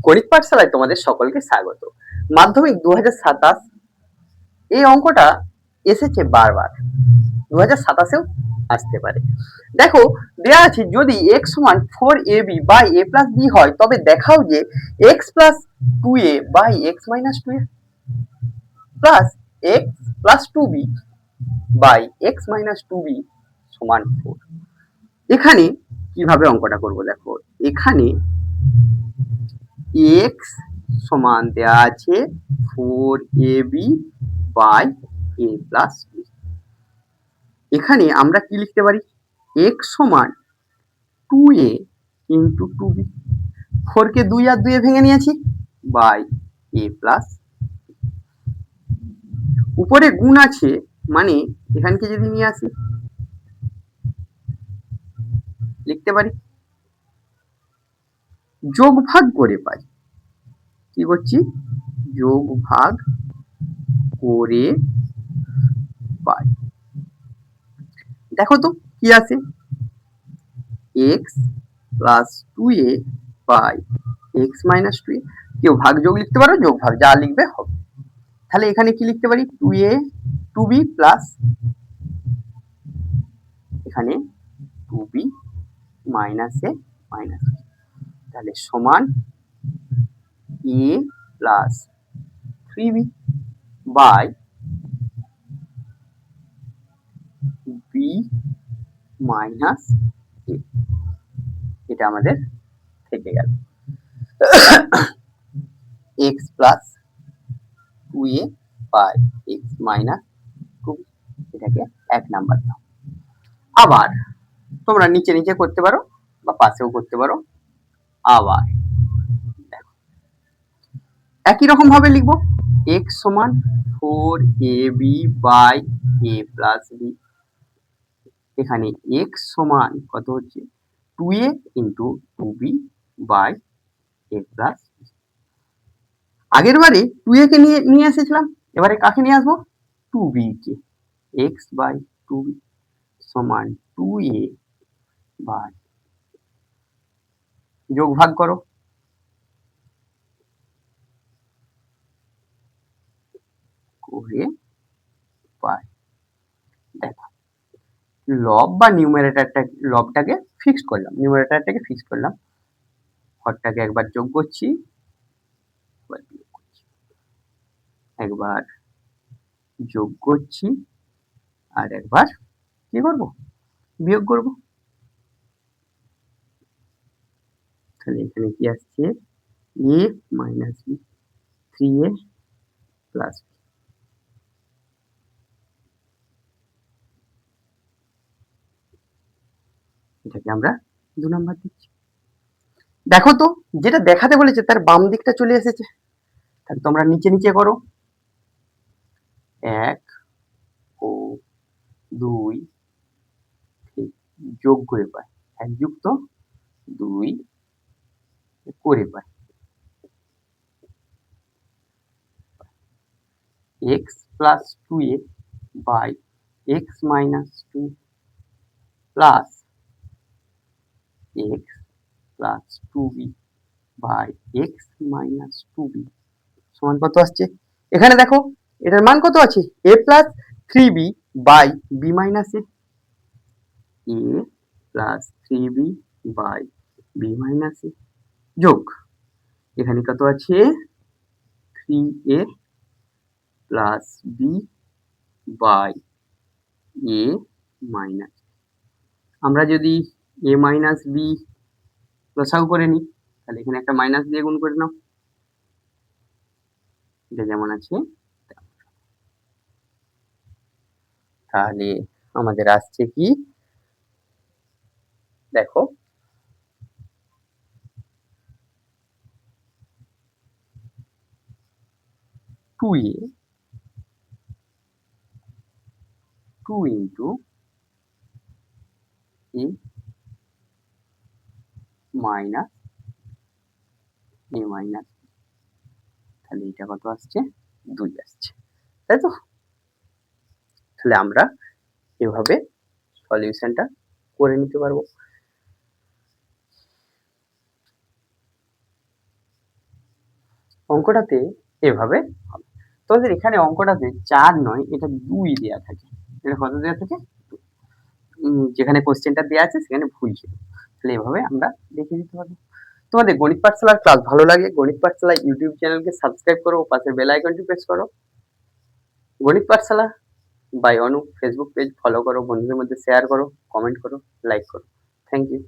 গণিত পাঠশালায় তোমাদের সকলকে স্বাগত। মাধ্যমিক 2027 এই অঙ্কটা এসেছে বারবার, 2027-এও আসতে পারে। দেখো, দেয়া আছে যদি x সমান 4ab by a plus b হয় তবে দেখাও যে x plus 2a by x minus 2a plus x plus 2b by x minus 2b সমান 4। এখানে কিভাবে অঙ্কটা করব দেখো, এখানে x সমান দেয়া আছে 4ab by a plus b। এখানে আমরা কি লিখতে পারি, x সমান 2a ইন্টু 2b, 4 কে 2 আর 2 এ ভেঙে নিয়েছি, বাই a প্লাস, উপরে গুণ আছে মানে এখানকে যদি নিয়ে আসি লিখতে পারি যোগ ভাগ করে পাই। কি করছি, যোগ ভাগ করে পাই। দেখো তো কি আছে, x plus 2a by x minus 2a। কেউ ভাগ যোগ লিখতে পারো, যোগ ভাগ যা লিখবে হবে। তাহলে এখানে কি লিখতে পারি, 2a 2b প্লাস এখানে 2b মাইনাস a মাইনাস, তাহলে সমান a plus 3b by b minus a। এটা আমাদের থেকে গেল x plus 2a by x minus 2b, এটাকে 1 নাম্বার দাও। আবার তোমরা নিচে নিচে করতে পারো বা পাশেও করতে পারো। আবার দেখো, একই রকম ভাবে লিখবো, x সমান 4ab by a plus b। এখানে x সমান কত হচ্ছে, 2a into 2b by a plus. আগের বারে 2a কে নিয়ে এসেছিলাম, এবারে কাকে নিয়ে আসবো, 2b K, x by 2b সমান 2a বাই, যোগ ভাগ করো, করে পাই। দেখো, লব বা নিউমারেটরটা, লবটাকে ফিক্স করলাম, নিউমারেটরটাকে ফিক্স করলাম, হরটাকে একবার যোগ করছি, একবার যোগ করছি, আর একবার কি করব, বিয়োগ করব। তাহলে এখানে কি আসছে, a minus b, 3a plus b। এটাকে আমরা 2 নাম্বার দিচ্ছি। দেখো তো, যেটা দেখাতে বলেছে তার বাম দিকটা চলে এসেছে, তাহলে তোমরা নিচে নিচে করো, 1 ও 2 যোগ করে পাই, 1 যুক্ত 2 করে পাই, x plus 2a by x minus 2 plus x plus 2b by x minus 2b সমান কত আসছে, এখানে দেখো এটার মান কত আছে, a plus 3b by b minus a, a plus 3b by b minus a যোগ এখানে কত আছে, 3a plus b by a minus. আমরা যদি a মাইনাস b লসাগু করে নিই, তাহলে এখানে একটা মাইনাস দিয়ে গুণ করে নাও, এটা যেমন আছে। তাহলে আমাদের আসছে কি, দেখো টু এ 2 ইন্টু এ মাইনাস এ মাইনাস, তাহলে এটা কত আসছে, 2 আসছে, তাই তো। তাহলে আমরা এভাবে সলিউশনটা করে নিতে পারবো। অঙ্কটাতে এভাবে হবে। তোমাদের এখানে অঙ্কটাতে 4 নয়, এটা 2 দেয়া থাকে। এটা কত দেয়া থাকে? যেখানে কোশ্চেনটা দেয়া আছে সেখানে ভুল ছিল। তাহলে এভাবে আমরা দেখিয়ে দিতে পারবো। তোমাদের গণিত পাঠশালার ক্লাস ভালো লাগে, গণিত পাঠশালা ইউটিউব চ্যানেলকে সাবস্ক্রাইব করো, পাশের বেল আইকনটি প্রেস করো। গণিত পাঠশালা by Anu Facebook page follow করো, বন্ধুদের মধ্যে শেয়ার করো, কমেন্ট করো, লাইক করো। Thank you.